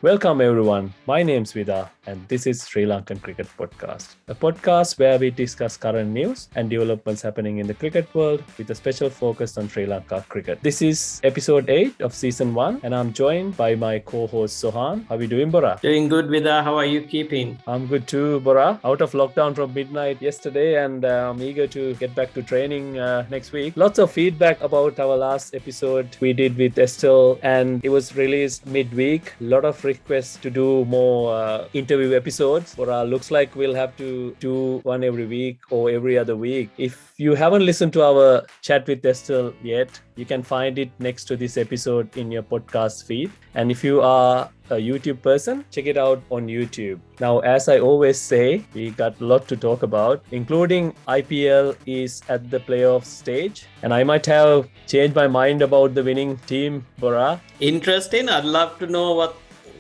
Welcome everyone. My name's Vida and this is Sri Lankan Cricket Podcast, a podcast where we discuss current news and developments happening in the cricket world with a special focus on Sri Lanka cricket. This is episode 8 of season 1 and I'm joined by my co-host Sohan. How are you doing, Bora? Doing good, Vida. How are you keeping? I'm good too, Bora. Out of lockdown from midnight yesterday and I'm eager to get back to training next week. Lots of feedback about our last episode we did with Estelle and it was released midweek. A lot of requests to do more interview episodes. Bora, looks like we'll have to do one every week or every other week. If you haven't listened to our chat with Estelle yet, you can find it next to this episode in your podcast feed. And if you are a YouTube person, check it out on YouTube. Now, as I always say, we got a lot to talk about, including IPL is at the playoff stage. And I might have changed my mind about the winning team, Bora. Interesting. I'd love to know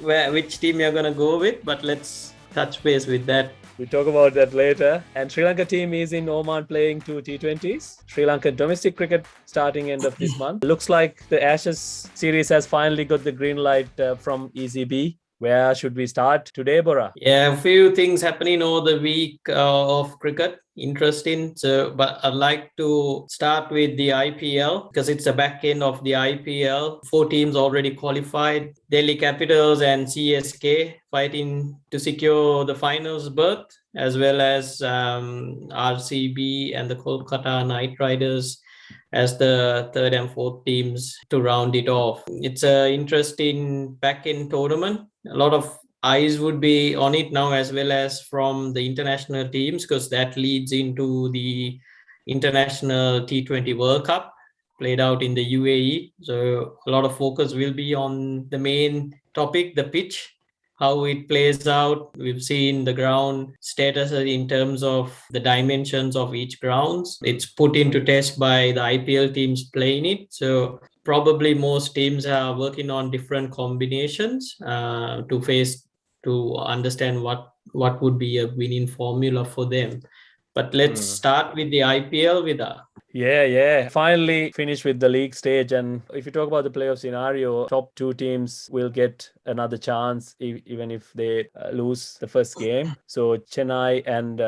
which team you're going to go with, but let's touch base with that. We'll talk about that later. And Sri Lanka team is in Oman playing 2 T20s. Sri Lanka domestic cricket starting end of this month. Looks like the Ashes series has finally got the green light from ECB. Where should we start today, Bora? Yeah, a few things happening over the week of cricket. Interesting. But I'd like to start with the IPL because it's the back end of the IPL. 4 teams already qualified. Delhi Capitals and CSK fighting to secure the finals berth, as well as RCB and the Kolkata Knight Riders as the third and fourth teams to round it off. It's an interesting back-end tournament. A lot of eyes would be on it now, as well as from the international teams, because that leads into the International T20 World Cup played out in the UAE. So a lot of focus will be on the main topic, the pitch, how it plays out. We've seen the ground status in terms of the dimensions of each grounds. It's put into test by the IPL teams playing it. So probably most teams are working on different combinations to understand what would be a winning formula for them. But let's start with the IPL with Yeah. Finally finished with the league stage. And if you talk about the playoff scenario, top 2 teams will get another chance even if they lose the first game. So Chennai and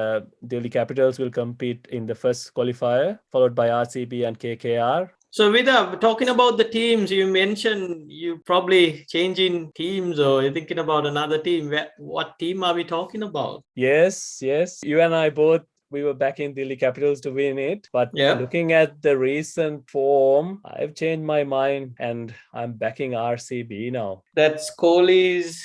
Delhi Capitals will compete in the first qualifier, followed by RCB and KKR. So Vida, talking about the teams, you mentioned you probably changing teams or you're thinking about another team. What team are we talking about? Yes. You and I both, we were backing Delhi Capitals to win it. But looking at the recent form, I've changed my mind and I'm backing RCB now. That's Kohli's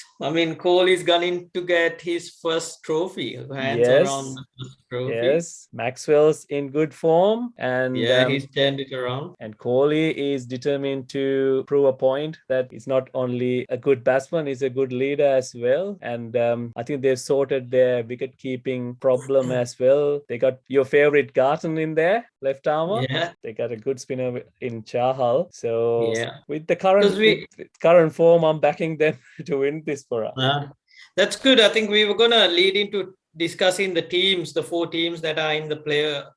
gunning to get his first trophy. Hands around the first trophy. Yes, Maxwell's in good form. And he's turned it around. And Kohli is determined to prove a point that he's not only a good batsman, he's a good leader as well. And I think they've sorted their wicket-keeping problem as well. They got your favorite Garton in there, left armour. Yeah. They got a good spinner in Chahal. So with the current form, I'm backing them to win this for us. That's good. I think we were going to lead into discussing the teams, the 4 teams that are in the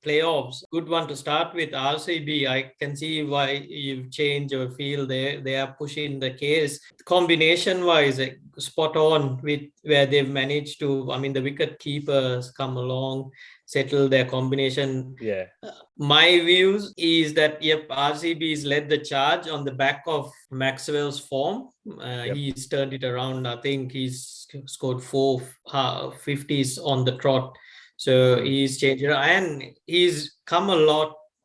playoffs. Good one to start with, RCB. I can see why you've changed your feel. They are pushing the case. Combination-wise, spot on with where they've managed to, the wicket keepers come along, settle their combination. My views is that, RCB's led the charge on the back of Maxwell's form. He's turned it around. I think he's scored 4 50s on the trot. So he's changed it. And he's come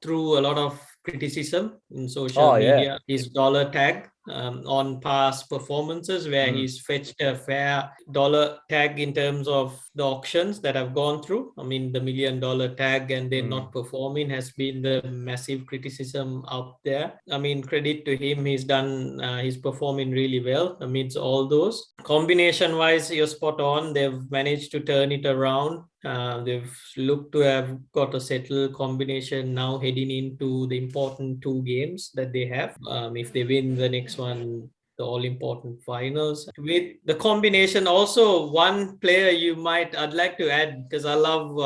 through a lot of criticism in social media. His dollar tag on past performances where he's fetched a fair dollar tag in terms of the auctions that have gone through. The $1 million tag and they're not performing has been the massive criticism out there. Credit to him. He's performing really well amidst all those. Combination wise, you're spot on. They've managed to turn it around. They've looked to have got a settled combination now heading into the important 2 games that they have. If they win the next one, the all-important finals. With the combination, also one player I'd like to add, because I love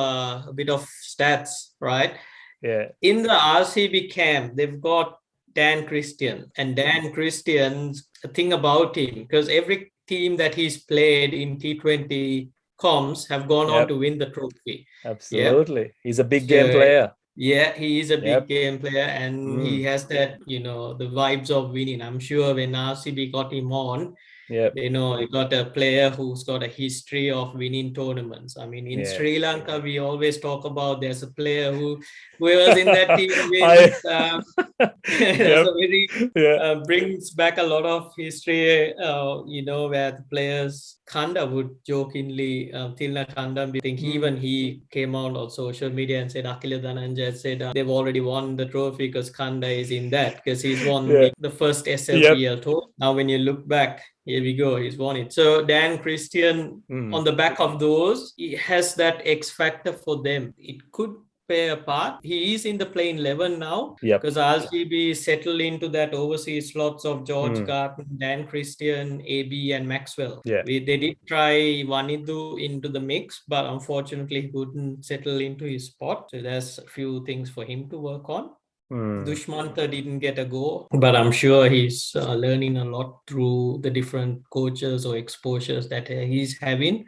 a bit of stats, right? Yeah. In the RCB camp, they've got Dan Christian. And Dan Christian's a thing about him, because every team that he's played in T20 comms have gone on Yep. to win the trophy. Absolutely. He's a big game So, player. yeah, he is a Yep. big game player, and he has that, the vibes of winning. I'm sure when RCB got him on, Yep. he got a player who's got a history of winning tournaments. I mean, in Yeah. Sri Lanka, we always talk about there's a player who was in that team I wins. Yep. So very Yeah. brings back a lot of history, where the players, Kanda would jokingly, Tilna Kanda, I think even he came out on social media and said, Akila Dhananjay said they've already won the trophy because Kanda is in that, because he's won Yeah. the first Yep. SLPL tour. Now, when you look back, here we go, he's won it. So Dan Christian, on the back of those, he has that X factor for them. It could play a part. He is in the playing 11 now, Yep. because RCB settled into that overseas slots of George Garton, Dan Christian, AB, and Maxwell. Yeah. They did try Vanidu into the mix, but unfortunately he couldn't settle into his spot. So there's a few things for him to work on. Dushmantha didn't get a go, but I'm sure he's learning a lot through the different coaches or exposures that he's having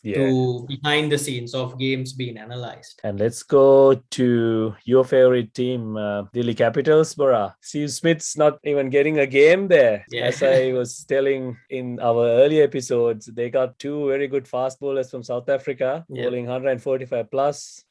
to behind the scenes of games being analyzed. And let's go to your favorite team, Delhi Capitals, Bora. Steve Smith's not even getting a game there. Yeah. As I was telling in our earlier episodes, they got two very good fast bowlers from South Africa, bowling 145 plus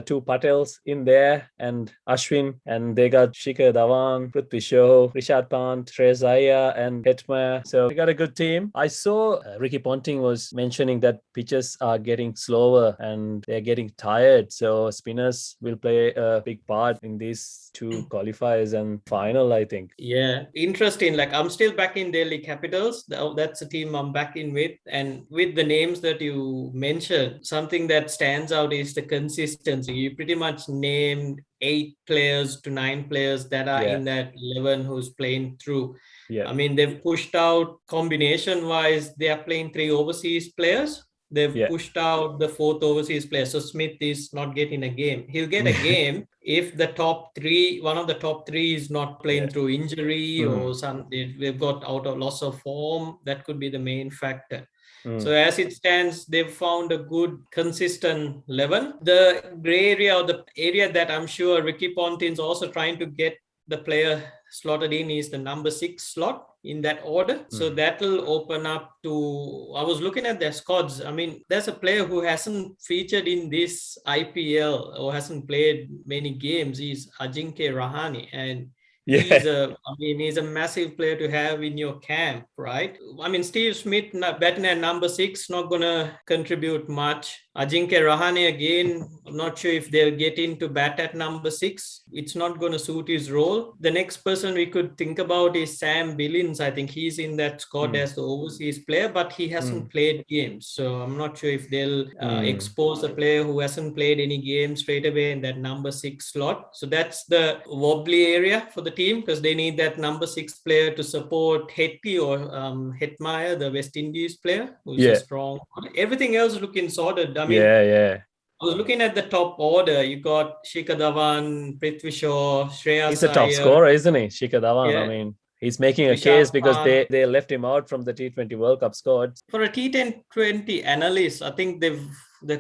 two Patels in there, and Ashwin, and they got Shikhar Dhawan, Prithvi Shaw, Rishad Pant, Shreyas Iyer, and Hetmeyer. So they got a good team. I saw Ricky Ponting was mentioning that pitches are getting slower and they're getting tired. So spinners will play a big part in these two qualifiers and final, I think. Yeah, interesting. Like, I'm still back in Delhi Capitals. That's a team I'm back in with. And with the names that you mentioned, something that stands out is the consistency. You pretty much named 8 players to 9 players that are in that 11 who's playing through. Yeah. I mean, they've pushed out combination-wise, they are playing 3 overseas players. They've pushed out the 4th overseas player. So Smith is not getting a game. He'll get a game if the top 3, one of the top 3 is not playing through injury or they've got out of loss of form. That could be the main factor. So as it stands, they've found a good, consistent 11. The gray area, or the area that I'm sure Ricky Ponting's also trying to get the player slotted in, is the number 6 slot in that order. So that'll open up to, I was looking at their squads. I mean, there's a player who hasn't featured in this IPL or hasn't played many games. He's Ajinkya Rahane, and he's a massive player to have in your camp, right? I mean, Steve Smith batting at number 6, not gonna contribute much. Ajinkya Rahane, again, I'm not sure if they'll get into bat at number 6. It's not going to suit his role. The next person we could think about is Sam Billings. I think he's in that squad as the overseas player, but he hasn't played games. So I'm not sure if they'll expose a player who hasn't played any games straight away in that number 6 slot. So that's the wobbly area for the team, because they need that number 6 player to support Hetty or Hetmeyer, the West Indies player, who's a strong. Everything else looking sorted. I mean, I was looking at the top order. You got Shikhar Dhawan, Prithvi Shaw, Shreyas He's a top Iyer. scorer, isn't he? Shikhar Dhawan. I mean, he's making a case because they left him out from the T20 World Cup squad. For a T20 analyst, I think they've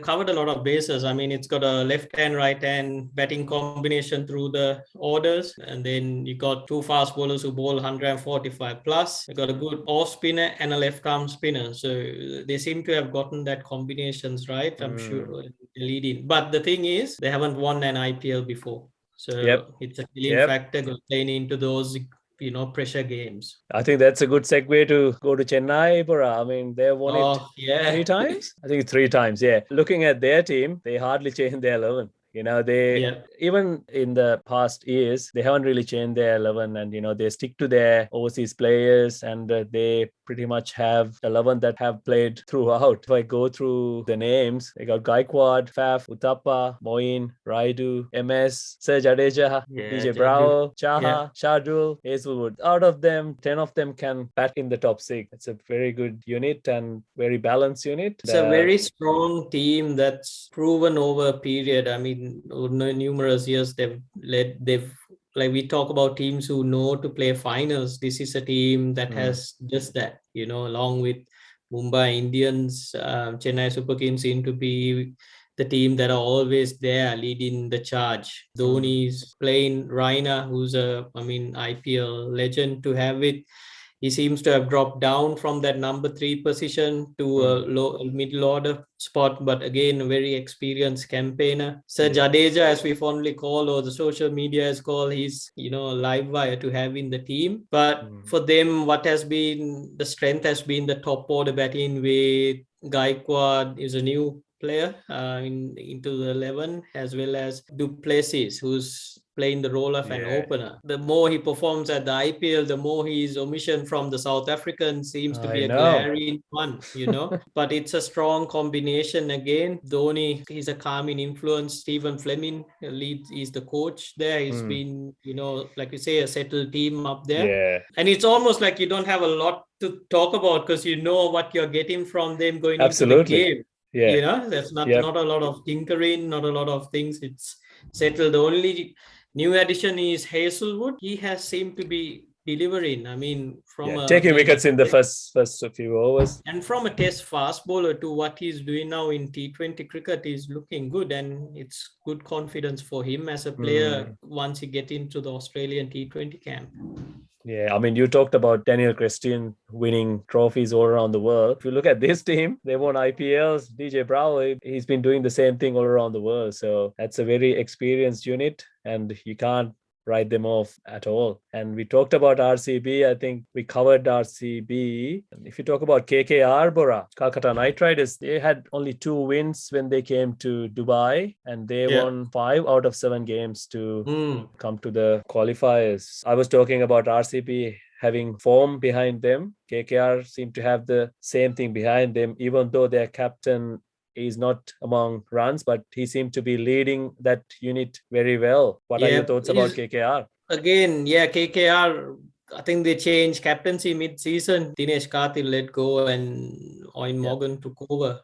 covered a lot of bases. I mean, it's got a left-hand, right-hand batting combination through the orders. And then you got 2 fast bowlers who bowl 145 plus. You got a good off spinner and a left-arm spinner. So they seem to have gotten that combinations right, I'm sure, leading. But the thing is, they haven't won an IPL before. So it's a killing factor playing into those pressure games. I think that's a good segue to go to Chennai, Bora. I mean, they won it 3 times? I think 3 times, Looking at their team, they hardly changed their 11. They even in the past years, they haven't really changed their 11, and they stick to their overseas players, and they pretty much have 11 that have played throughout. If I go through the names, they got Gaikwad, Faf, Uthappa, Moin, Raidu, MS, Sir Jadeja, DJ Bravo, Chaha, Shardul, Hazelwood. Out of them, 10 of them can bat in the top 6. It's a very good unit and very balanced unit. It's a very strong team that's proven over a period. I mean, numerous years they've like we talk about teams who know to play finals. This is a team that Mm. has just that, along with Mumbai Indians, Chennai Super Kings seem to be the team that are always there leading the charge. Dhoni's playing Raina, who's IPL legend to have it. He seems to have dropped down from that number 3 position to a middle order spot, but again, a very experienced campaigner. Sir Jadeja, as we fondly call, or the social media has called, he's, a live wire to have in the team. But for them, what has been the strength has been the top order batting with Gaikwad is a new player into the 11, as well as Duplessis, who's playing the role of an opener. The more he performs at the IPL, the more his omission from the South African seems to be a glaring one, But it's a strong combination again. Dhoni, he's a calming influence. Stephen Fleming leads, he's the coach there. He's been, like we say, a settled team up there. Yeah. And it's almost like you don't have a lot to talk about because you know what you're getting from them going into the game. Yeah. There's not a lot of tinkering, not a lot of things. It's settled. The only new addition is Hazelwood. He has seemed to be delivering. I mean, from taking wickets in the first few overs. And from a test fast bowler to what he's doing now in T20 cricket is looking good, and it's good confidence for him as a player once he gets into the Australian T20 camp. Yeah, I mean, you talked about Daniel Christian winning trophies all around the world. If you look at this team, they won IPLs. DJ Bravo, he's been doing the same thing all around the world. So that's a very experienced unit, and you can't write them off at all. And we talked about RCB. I think we covered RCB. If you talk about KKR, Bora, Calcutta Knight Riders, they had only 2 wins when they came to Dubai, and they won 5 out of 7 games to come to the qualifiers. I was talking about RCB having form behind them. KKR seem to have the same thing behind them, even though their captain is not among runs, but he seemed to be leading that unit very well. What are your thoughts about KKR? Again, KKR, I think they changed captaincy mid-season. Dinesh Karthik let go and Owen Morgan took over.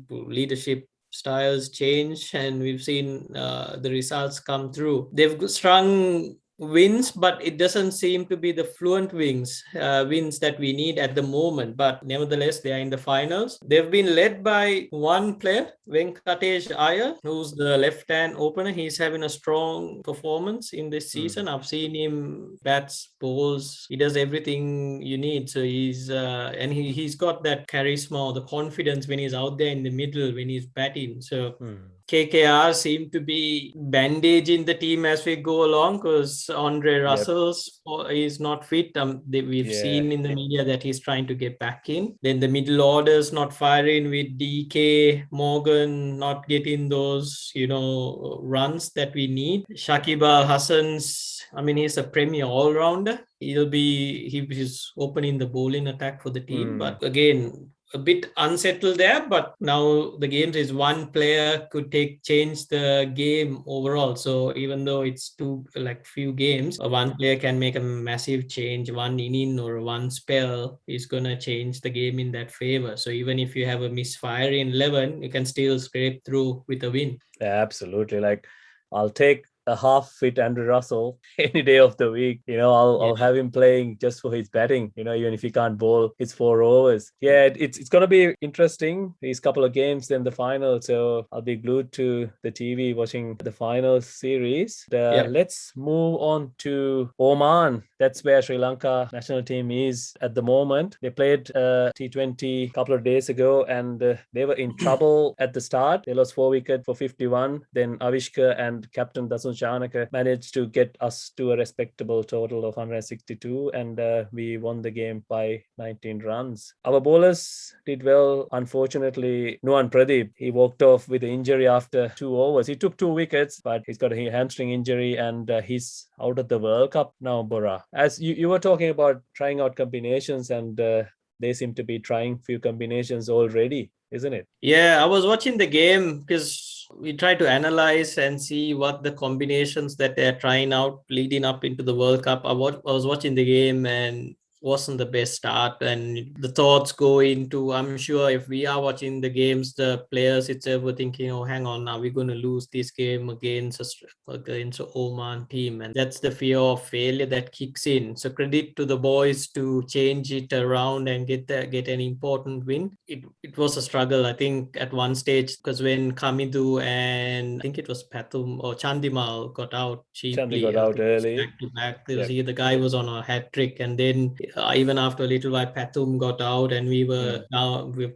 Leadership styles change, and we've seen the results come through. They've strung wins, but it doesn't seem to be the fluent wins that we need at the moment. But nevertheless, they are in the finals. They've been led by one player, Venkatesh Iyer, who's the left-hand opener. He's having a strong performance in this season. I've seen him bats, bowls. He does everything you need. So he's got that charisma or the confidence when he's out there in the middle, when he's batting. So KKR seem to be bandaging the team as we go along because Andre Russell is not fit. We've seen in the media that he's trying to get back in. Then the middle orders not firing with DK, Morgan not getting those, runs that we need. Shakib Al Hassan's, he's a premier all-rounder. He's opening the bowling attack for the team. But again, a bit unsettled there, but now the games is one player could change the game overall. So even though it's few games, one player can make a massive change. One inning or one spell is gonna change the game in that favor. So even if you have a misfire in 11, you can still scrape through with a win. Yeah, absolutely. I'll take a half-fit Andrew Russell any day of the week. I'll have him playing just for his batting, even if he can't bowl his 4 overs. Yeah, it's going to be interesting, these couple of games, then the final. So I'll be glued to the TV watching the final series. Let's move on to Oman. That's where Sri Lanka national team is at the moment. They played T20 a couple of days ago, and they were in trouble at the start. They lost 4 wickets for 51. Then Avishka and captain Dasun Shanaka managed to get us to a respectable total of 162, and we won the game by 19 runs. Our bowlers did well. Unfortunately, Nuwan Pradeep, he walked off with an injury after 2 overs. He took 2 wickets, but he's got a hamstring injury, and he's out of the World Cup now, Bora. As you were talking about trying out combinations, and they seem to be trying few combinations already, isn't it? Yeah, I was watching the game because we try to analyze and see what the combinations that they're trying out leading up into the World Cup. I was watching the game, and wasn't the best start, and the thoughts go into, I'm sure if we are watching the games, the players itself were thinking, oh, hang on, are we going to lose this game against Oman team? And that's the fear of failure that kicks in. So credit to the boys to change it around and get an important win. It was a struggle, I think, at one stage, because when Kamidu and I think it was Pathum or Chandimal got out Chandy cheaply, got I out think it was early. back to back. Yep. The guy was on a hat trick, and then even after a little while, Pathum got out, and we were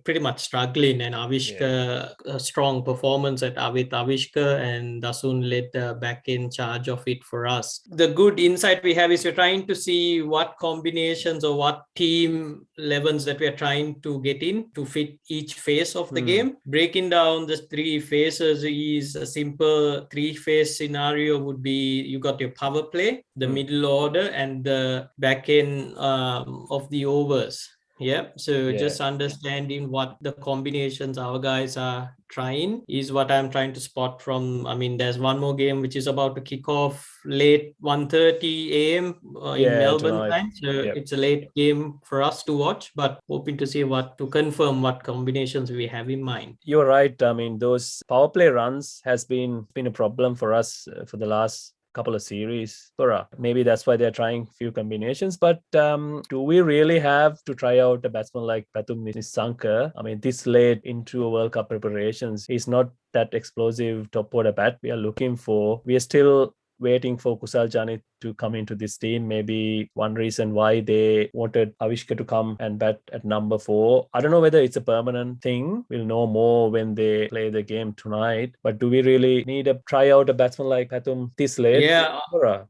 pretty much struggling. And Avishka, a strong performance with Avishka, and Dasun led back in charge of it for us. The good insight we have is we're trying to see what combinations or what team 11s that we are trying to get in to fit each phase of the game. Breaking down the three phases is a simple three-phase scenario. Would be you got your power play, the middle order, and the back end of the overs. Yeah. So just understanding what the combinations our guys are trying is what I'm trying to spot from. I mean, there's one more game which is about to kick off late 1:30 a.m. In Melbourne tonight. time. So it's a late game for us to watch, but hoping to see to confirm what combinations we have in mind. You're right. I mean, those power play runs has been a problem for us for the last couple of series. Bora. Maybe that's why they're trying few combinations. But do we really have to try out a batsman like Pathum Nissanka? I mean, this late into World Cup preparations, he's not that explosive top order bat we are looking for. We are still waiting for Kusal Janit to come into this team. Maybe one reason why they wanted Avishka to come and bat at number 4. I don't know whether it's a permanent thing. We'll know more when they play the game tonight. But do we really need to try out a batsman like Pathum this late? Yeah.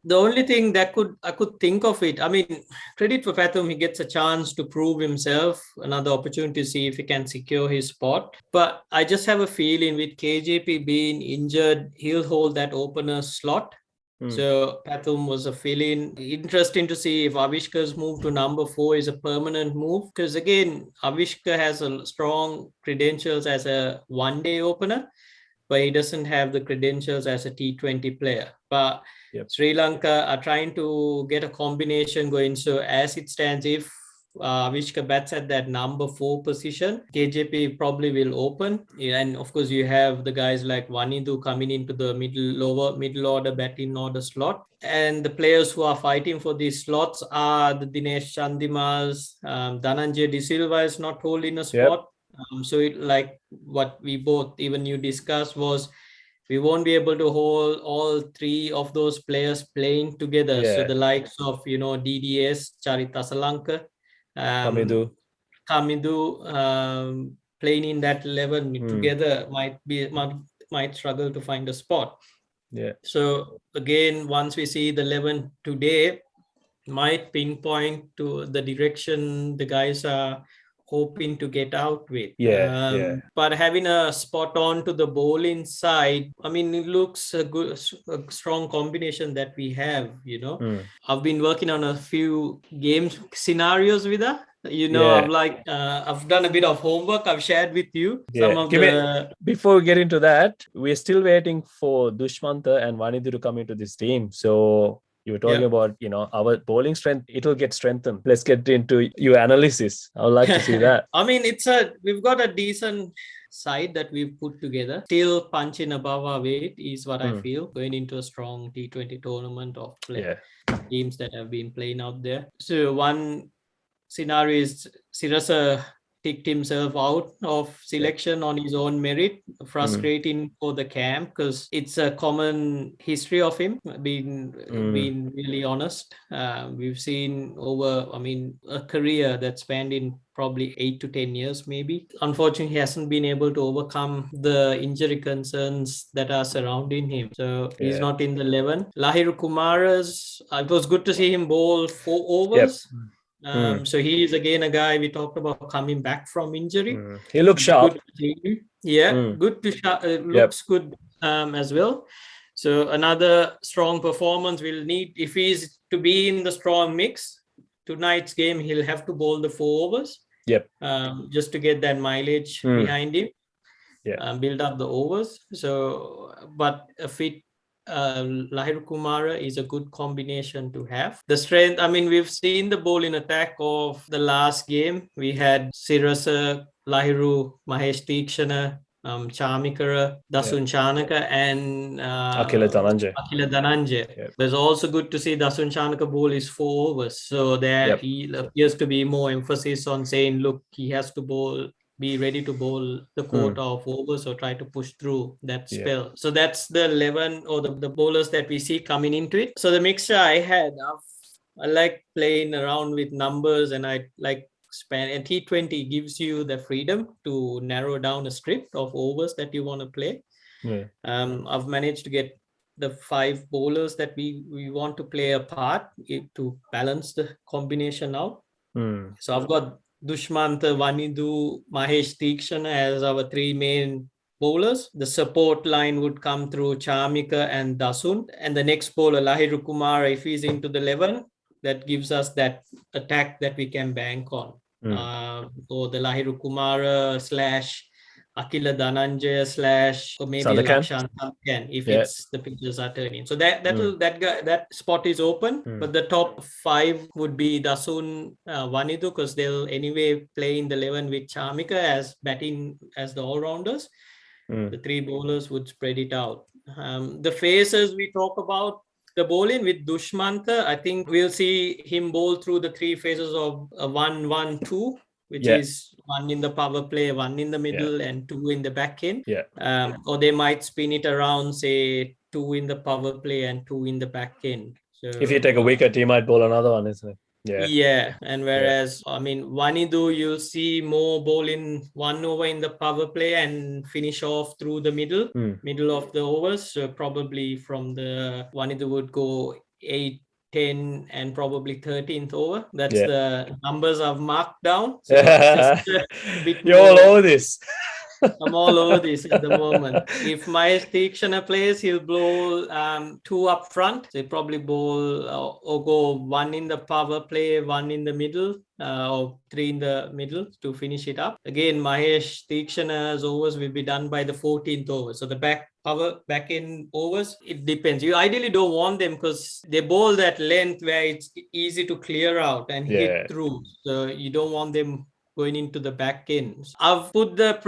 The only thing that I could think of it, I mean, credit for Pathum, he gets a chance to prove himself, another opportunity to see if he can secure his spot. But I just have a feeling with KJP being injured, he'll hold that opener slot. So Pathum was a fill-in. Interesting to see if Avishka's move to number 4 is a permanent move. Because again, Avishka has a strong credentials as a one-day opener, but he doesn't have the credentials as a T20 player. But Sri Lanka are trying to get a combination going. So as it stands, if Avishka bats at that number 4 position, KJP probably will open. And of course, you have the guys like Wanidu coming into the middle order batting order slot. And the players who are fighting for these slots are the Dinesh Chandimals. Dhananjay De Silva is not holding a spot. So like what we both, even you discussed, was we won't be able to hold all 3 of those players playing together. So the likes of, DDS, Charita Salanka, Kamidu, playing in that 11 together might struggle to find a spot. So again, once we see the 11 today, might pinpoint to the direction the guys are hoping to get out with. But having a spot on to the bowling side, I mean, it looks a strong combination that we have. I've been working on a few game scenarios with her. I've done a bit of homework. I've shared with you some of Before we get into that, we're still waiting for Dushmanta and Vanidu to come into this team. So you were talking about, our bowling strength, it'll get strengthened. Let's get into your analysis. I would like to see that. I mean, we've got a decent side that we've put together. Still punching above our weight is what I feel, going into a strong T20 tournament of teams that have been playing out there. So one scenario is Sirasa ticked himself out of selection on his own merit, frustrating for the camp, because it's a common history of him, being really honest. We've seen over, a career that spanned in probably 8 to 10 years maybe. Unfortunately, he hasn't been able to overcome the injury concerns that are surrounding him. So he's not in the 11. Lahir Kumaras, it was good to see him bowl 4 overs. So he is again a guy we talked about coming back from injury. He looks sharp. Good to looks good as well. So another strong performance we'll need if he's to be in the strong mix. Tonight's game, he'll have to bowl the 4 overs. Just to get that mileage behind him. Build up the overs. So, but a fit Lahiru Kumara is a good combination to have. The strength, I mean, we've seen the bowling attack of the last game. We had Sirasa, Lahiru, Mahesh Tikshana, Chamikara, Dasun Chanaka, and Akila Dhananjay. Akila Dhananjay. Yep. But it's also good to see Dasun Chanaka bowl is 4 overs. So there he appears to be more emphasis on saying, look, he has to be ready to bowl the quota of overs or try to push through that spell. So that's the 11 or the bowlers that we see coming into it. So the mixture I like playing around with numbers, and I like span, and T20 gives you the freedom to narrow down a script of overs that you want to play. I've managed to get the 5 bowlers that we want to play apart to balance the combination out. So I've got Dushmantha, Vanidu, Mahesh Tikshana as our 3 main bowlers. The support line would come through Chamika and Dasun. And the next bowler, Lahiru Kumar, if he's into the 11, that gives us that attack that we can bank on. Or the Lahiru Kumara / Akila Dhananjaya / or maybe Lakshan Samkan if it's the pitches are turning. So that spot is open. But the top 5 would be Dasun, Vanidu, because they'll anyway play in the 11 with Chamika as batting as the all-rounders. The 3 bowlers would spread it out. The faces we talk about, the bowling with Dushmantha, I think we'll see him bowl through the 3 phases of 1-1-2. Which is 1 in the power play, 1 in the middle, and 2 in the back end. Or they might spin it around, say 2 in the power play and 2 in the back end. So if you take a wicket, he might bowl another one, isn't it? And whereas I mean Vanidu, you'll see more bowling 1 over in the power play and finish off through the middle of the overs. So probably from the Vanidu would go 8, 10 and probably 13th over. That's the numbers I've marked down. So just a bit You're all over this. I'm all over this at the moment. If Mahesh Tikshana plays, he'll bowl 2 up front. So he'll probably bowl or go 1 in the power play, 1 in the middle, or 3 in the middle to finish it up. Again, Mahesh Tikshana's overs will be done by the 14th over. So the back end overs, it depends. You ideally don't want them because they bowl that length where it's easy to clear out and hit through. So you don't want them going into the back end. I've put the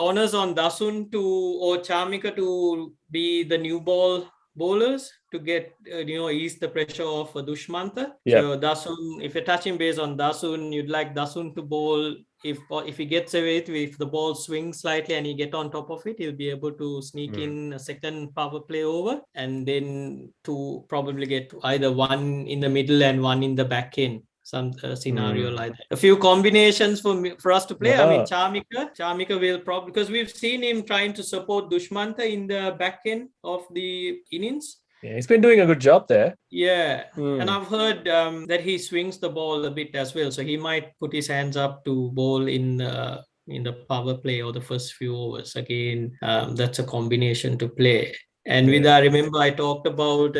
honors on Dasun or Chamika to be the new ball bowlers to get ease the pressure of Dushmantha. So Dasun, if you're touching base on Dasun, you'd like Dasun to bowl. If he gets away if the ball swings slightly and he get on top of it, he'll be able to sneak in a second power play over, and then to probably get either 1 in the middle and 1 in the back end. Some scenario like that. A few combinations for us to play. I mean, Chamika will probably, because we've seen him trying to support Dushmantha in the back end of the innings. He's been doing a good job there. And I've heard that he swings the ball a bit as well, so he might put his hands up to bowl in the power play or the first few overs. Again, that's a combination to play. And I remember I talked about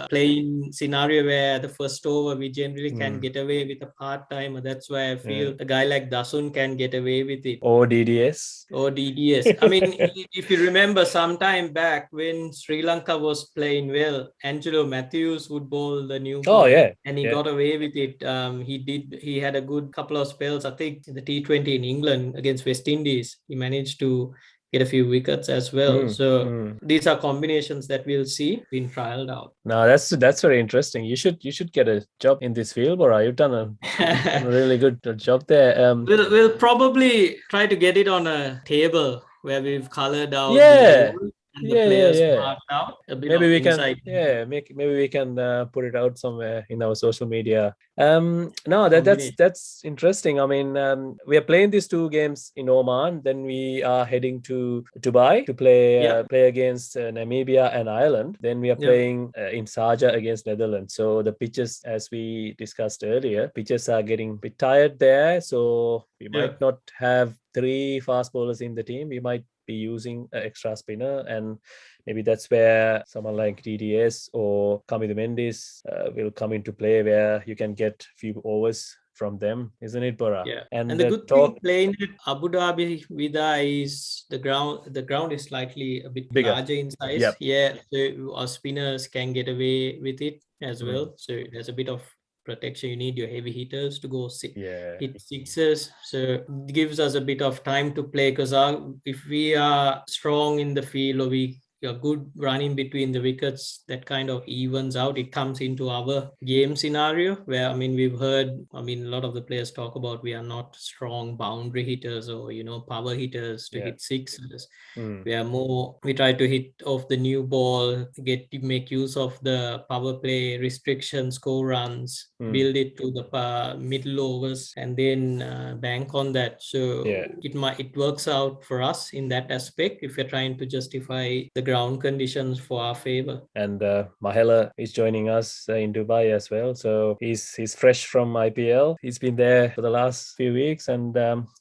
playing scenario where the first over we generally can get away with a part-timer. That's why I feel a guy like Dasun can get away with it. Or DDS. I mean, if you remember some time back when Sri Lanka was playing well, Angelo Matthews would bowl the new ball. And he got away with it. He had a good couple of spells. I think the T20 in England against West Indies, he managed to get a few wickets as well. These are combinations that we'll see being trialed out. No, that's very interesting. You should get a job in this field, Bora. You've done a really good job there. We'll probably try to get it on a table where we've colored out the rules and the players marked out. Maybe we can put it out somewhere in our social media. That's interesting. I mean, we are playing these 2 games in Oman. Then we are heading to Dubai to play against Namibia and Ireland. Then we are playing in Sharjah against Netherlands. So the pitches, as we discussed earlier, pitches are getting a bit tired there. So we might not have 3 fast bowlers in the team. We might be using an extra spinner, and maybe that's where someone like DDS or Kamidu Mendis will come into play, where you can get few overs from them, isn't it, Bora? Yeah. And And the the good talk thing playing at Abu Dhabi Vida is the ground is slightly a bit bigger. larger in size. Yep. Yeah. So our spinners can get away with it as Mm. well. So there's a bit of protection. You need your heavy hitters to go Yeah. hit sixes. So it gives us a bit of time to play because if we are strong in the field or we a good running between the wickets, that kind of evens out. It comes into our game scenario where, I mean, we've heard, I mean, a lot of the players talk about we are not strong boundary hitters or, power hitters to hit sixes. Mm. We try to hit off the new ball, make use of the power play restriction, score runs, build it to the middle overs, and then bank on that. So it works out for us in that aspect if you're trying to justify the ground conditions for our favor. And Mahela is joining us in Dubai as well. So he's fresh from IPL. He's been there for the last few weeks, and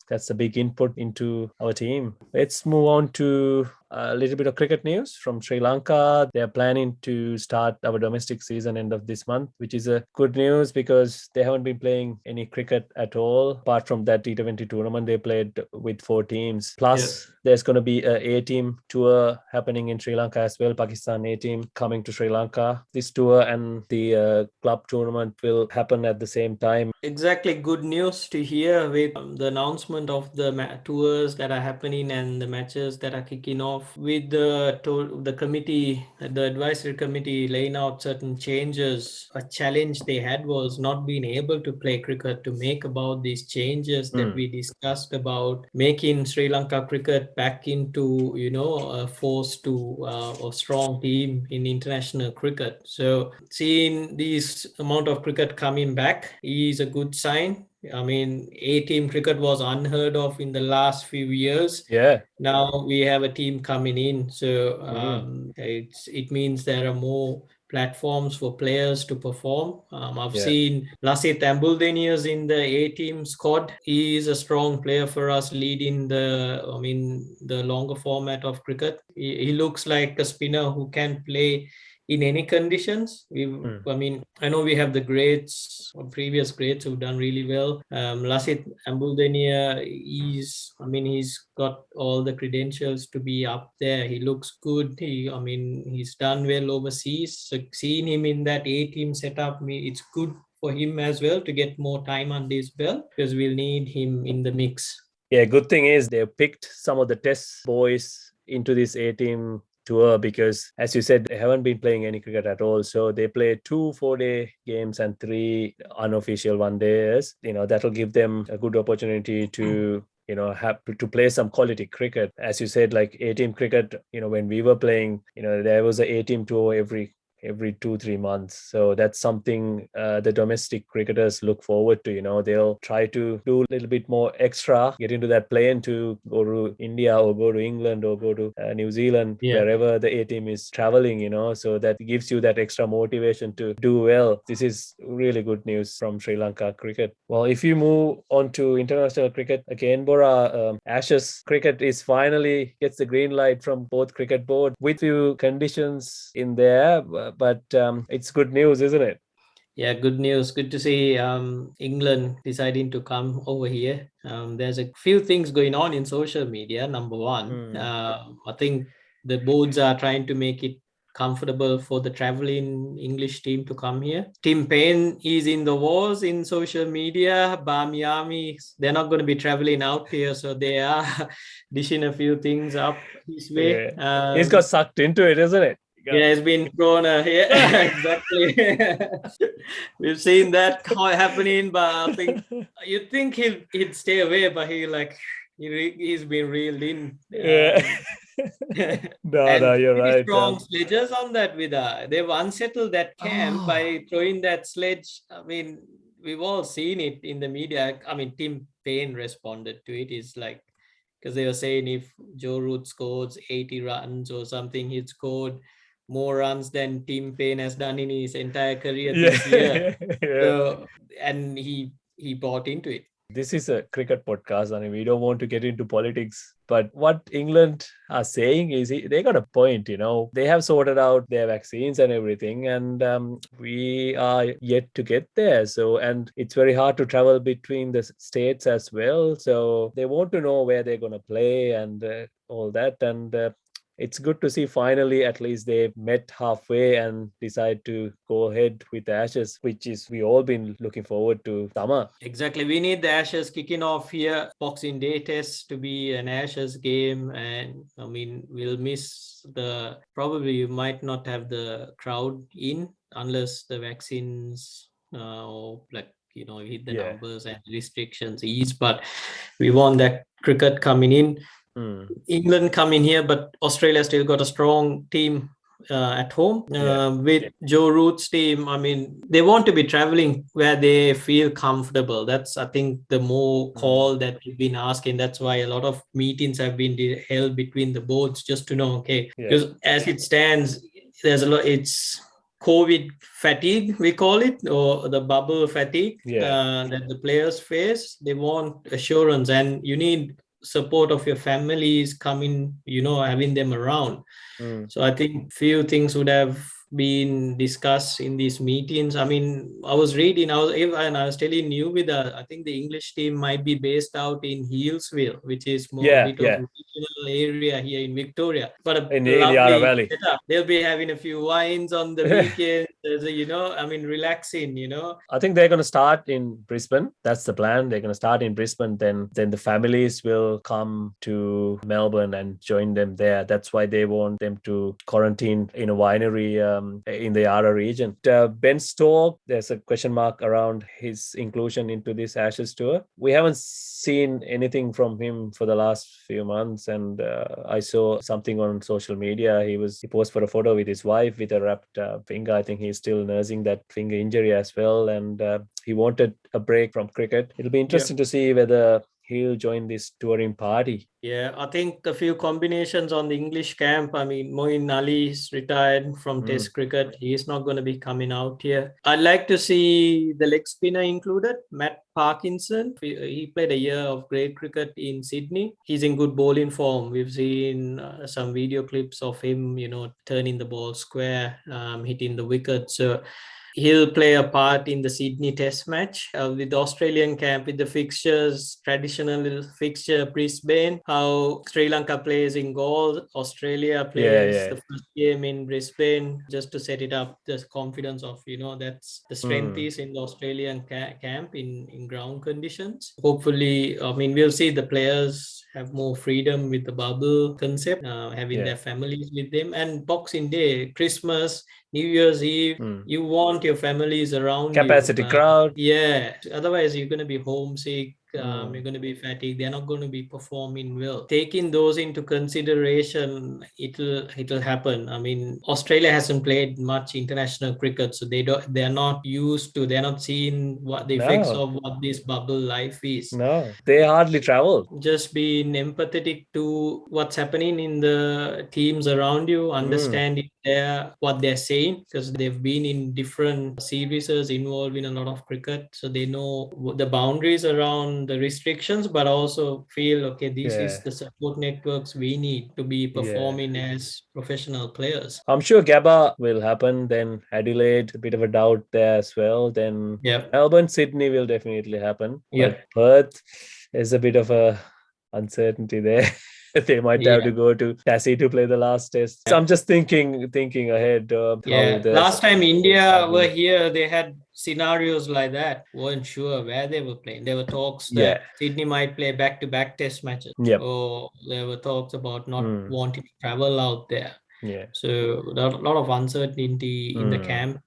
that's a big input into our team. Let's move on to a little bit of cricket news from Sri Lanka. They're planning to start our domestic season end of this month, which is a good news because they haven't been playing any cricket at all. Apart from that T20 tournament, they played with 4 teams. Plus, there's going to be a A-team tour happening in Sri Lanka as well. Pakistan A-team coming to Sri Lanka. This tour and the club tournament will happen at the same time. Exactly. Good news to hear with the announcement of the tours that are happening and the matches that are kicking off with the committee, the advisory committee laying out certain changes. A challenge they had was not being able to play cricket, to make about these changes that we discussed about making Sri Lanka cricket back into, a force to a strong team in international cricket. So seeing this amount of cricket coming back is a good sign. I mean, A-team cricket was unheard of in the last few years. Yeah. Now we have a team coming in. So it means there are more platforms for players to perform. I've seen Lasith Ambuldeniyas in the A-team squad. He is a strong player for us, leading the longer format of cricket. He looks like a spinner who can play in any conditions. I know we have the greats or previous greats who've done really well. Lasith Ambuldenia he's got all the credentials to be up there. He looks good. He's done well overseas. So seeing him in that A-team setup, it's good for him as well to get more time under his belt because we'll need him in the mix. Yeah, good thing is they picked some of the test boys into this A-team tour because, as you said, they haven't been playing any cricket at all. So they play 2 4-day games and 3 unofficial one-days. That'll give them a good opportunity to have to play some quality cricket. As you said, like A-team cricket, when we were playing, there was a A-team tour every 2-3 months. So that's something the domestic cricketers look forward to. They'll try to do a little bit more extra, get into that plane to go to India or go to England or go to New Zealand, wherever the A-team is traveling, so that gives you that extra motivation to do well. This is really good news from Sri Lanka cricket. Well, if you move on to international cricket again, Bora, Ashes cricket is finally gets the green light from both cricket board with few conditions in there, but it's good news, isn't it? Yeah, good news. Good to see England deciding to come over here. There's a few things going on in social media. Number one, I think the boards are trying to make it comfortable for the traveling English team to come here. Tim Payne is in the wars in social media. Bamiami, they're not going to be traveling out here, so they are dishing a few things up this way. He's got sucked into it, isn't it? Yeah, it's been thrown. Exactly. We've seen that happening, but I think you'd think he'd stay away, but he's been reeled in. No, you're right. Strong sledges on that. They've unsettled that camp by throwing that sledge. I mean, we've all seen it in the media. I mean, Tim Payne responded to it. It's like, because they were saying if Joe Root scores 80 runs or something, he'd scored more runs than Tim Payne has done in his entire career this year. So, and he bought into it. This is a cricket podcast. I mean, we don't want to get into politics. But what England are saying is they got a point, They have sorted out their vaccines and everything, and we are yet to get there. So, and it's very hard to travel between the states as well. So they want to know where they're going to play and all that. And it's good to see finally at least they met halfway and decide to go ahead with the Ashes, which is we all been looking forward to summer. Exactly. We need the Ashes kicking off here. Boxing Day test to be an Ashes game. And I mean, we'll miss probably you might not have the crowd in unless the vaccines or hit the numbers and restrictions ease. But we want that cricket coming in. England coming here, but Australia still got a strong team at home with Joe Root's team. I mean, they want to be traveling where they feel comfortable. That's, I think, the more call that we've been asking. That's why a lot of meetings have been held between the boards just to know, because as it stands, there's a lot. It's COVID fatigue, we call it, or the bubble fatigue that the players face. They want assurance, and you need support of your families coming, having them around. So I think few things would have been discussed in these meetings. I mean, I was telling you I think the English team might be based out in Hillsville, which is more a bit of a regional area here in Victoria. But in the Yarra Valley. Setup. They'll be having a few wines on the weekend. Relaxing, I think they're going to start in Brisbane. That's the plan. They're going to start in Brisbane. Then the families will come to Melbourne and join them there. That's why they want them to quarantine in a winery in the Yarra region. Ben Stokes, there's a question mark around his inclusion into this Ashes tour. We haven't seen anything from him for the last few months, and I saw something on social media. He posed for a photo with his wife with a wrapped finger. I think he's still nursing that finger injury as well, and he wanted a break from cricket. It'll be interesting to see whether he'll join this touring party. Yeah, I think a few combinations on the English camp. I mean, Moeen Ali is retired from Test cricket. He's not going to be coming out here. I'd like to see the leg spinner included, Matt Parkinson. He played a year of great cricket in Sydney. He's in good bowling form. We've seen some video clips of him, turning the ball square, hitting the wicket. So he'll play a part in the Sydney Test match with the Australian camp, with the fixtures, traditional fixture, Brisbane, how Sri Lanka plays in Galle, Australia plays the first game in Brisbane, just to set it up, the confidence of, that's the strength is in the Australian camp in ground conditions. Hopefully, I mean, we'll see the players have more freedom with the bubble concept, having their families with them. And Boxing Day, Christmas, New Year's Eve, you want your families around capacity you. Crowd. Yeah. Otherwise, you're going to be homesick. You're going to be fatigued. They're not going to be performing well. Taking those into consideration, it'll happen. I mean, Australia hasn't played much international cricket, so they're not seeing what the effects of what this bubble life is. No, they hardly travel. Just being empathetic to what's happening in the teams around you, understanding what they're saying, because they've been in different series involved in a lot of cricket, so they know the boundaries around the restrictions, but also feel this is the support networks we need to be performing as professional players. I'm sure Gabba will happen, then Adelaide, a bit of a doubt there as well, then Melbourne, Sydney will definitely happen, but Perth is a bit of a uncertainty there. They might have to go to Tassie to play the last test. So I'm just thinking ahead. Last time India were here, they had scenarios like that. Weren't sure where they were playing. There were talks that Sydney might play back-to-back test matches. Or there were talks about not wanting to travel out there. So a lot of uncertainty in the camp.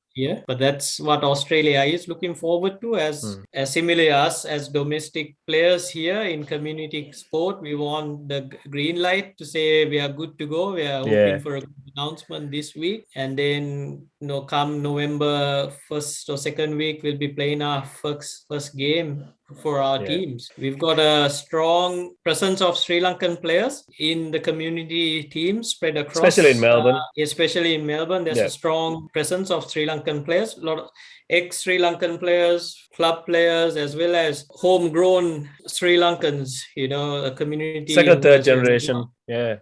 But that's what Australia is looking forward to as similarly us as domestic players here in community sport. We want the green light to say we are good to go. We are hoping for a good announcement this week, and then come November 1st or 2nd week, we'll be playing our first game for our teams. We've got a strong presence of Sri Lankan players in the community teams spread across. Especially in Melbourne. There's a strong presence of Sri Lankan players. ex-Sri Lankan players, club players, as well as homegrown Sri Lankans, a community Second, who third has generation. Yeah.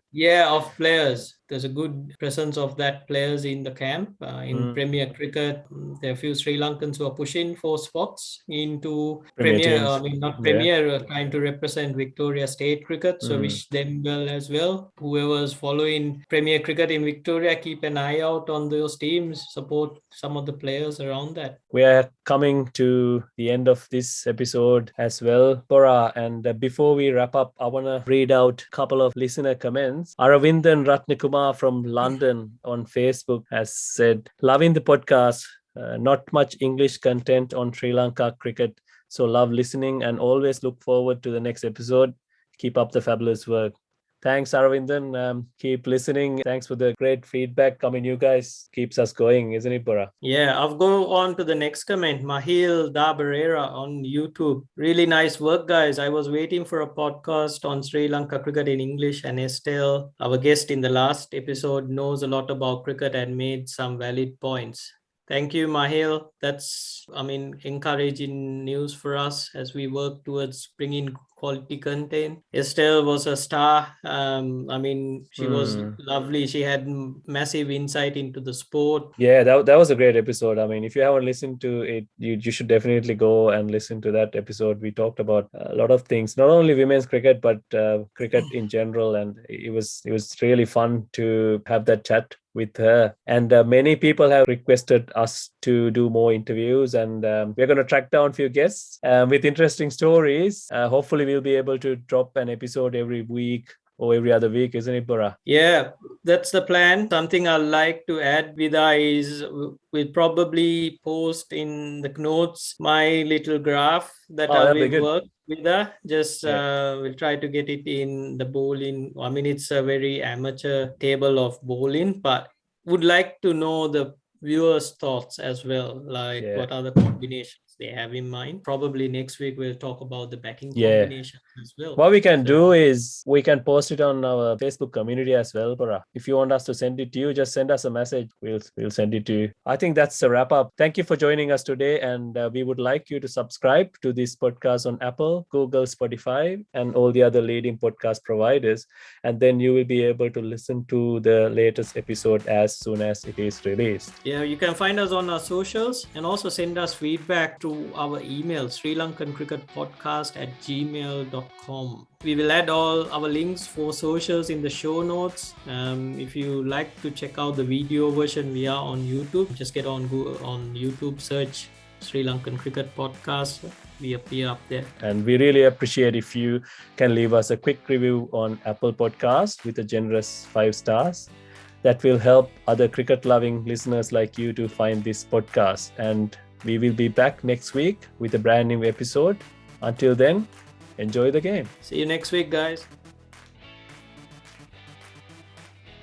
of players. There's a good presence of that players in the camp. In Premier Cricket, there are a few Sri Lankans who are pushing for spots into Premier Premier. I teams. mean, not Yeah. Premier, trying to represent Victoria State Cricket. So wish them well as well. Whoever's following Premier Cricket in Victoria, keep an eye out on those teams. Support some of the players around that. We are coming to the end of this episode as well, Bora. And before we wrap up, I want to read out a couple of listener comments. Aravindan Ratnakumar from London on Facebook has said, loving the podcast, not much English content on Sri Lanka cricket. So love listening and always look forward to the next episode. Keep up the fabulous work. Thanks, Aravindan. Keep listening. Thanks for the great feedback. You guys keeps us going, isn't it, Bora? Yeah, I'll go on to the next comment. Mahil Da Barrera on YouTube. Really nice work, guys. I was waiting for a podcast on Sri Lanka cricket in English, and Estelle, our guest in the last episode, knows a lot about cricket and made some valid points. Thank you, Mahil. That's, encouraging news for us as we work towards bringing quality content. Estelle was a star. She was lovely. She had massive insight into the sport. Yeah, that was a great episode. If you haven't listened to it, you should definitely go and listen to that episode. We talked about a lot of things, not only women's cricket, but cricket in general. And it was really fun to have that chat with her. And many people have requested us to do more interviews, and we're going to track down a few guests with interesting stories. Hopefully we'll be able to drop an episode every week or every other week, isn't it, Bora? Yeah, that's the plan. Something I'd like to add, Vida, is we'll probably post in the notes my little graph that I will work with. We'll try to get it in the bowling. It's a very amateur table of bowling, but would like to know the viewers' thoughts as well, what are the combinations they have in mind. Probably next week we'll talk about the backing combination as well. What we can do is we can post it on our Facebook community as well, Bora. If you want us to send it to you, just send us a message. We'll send it to you. I think that's a wrap up. Thank you for joining us today, and we would like you to subscribe to this podcast on Apple, Google, Spotify, and all the other leading podcast providers, and then you will be able to listen to the latest episode as soon as it is released. Yeah, you can find us on our socials and also send us feedback to our email, srilankancricketpodcast@gmail.com. We will add all our links for socials in the show notes. If you like to check out the video version, we are on YouTube. Just get on YouTube, search Sri Lankan Cricket Podcast. We appear up there. And we really appreciate if you can leave us a quick review on Apple Podcasts with a generous 5 stars. That will help other cricket-loving listeners like you to find this podcast. And we will be back next week with a brand new episode. Until then, enjoy the game. See you next week, guys.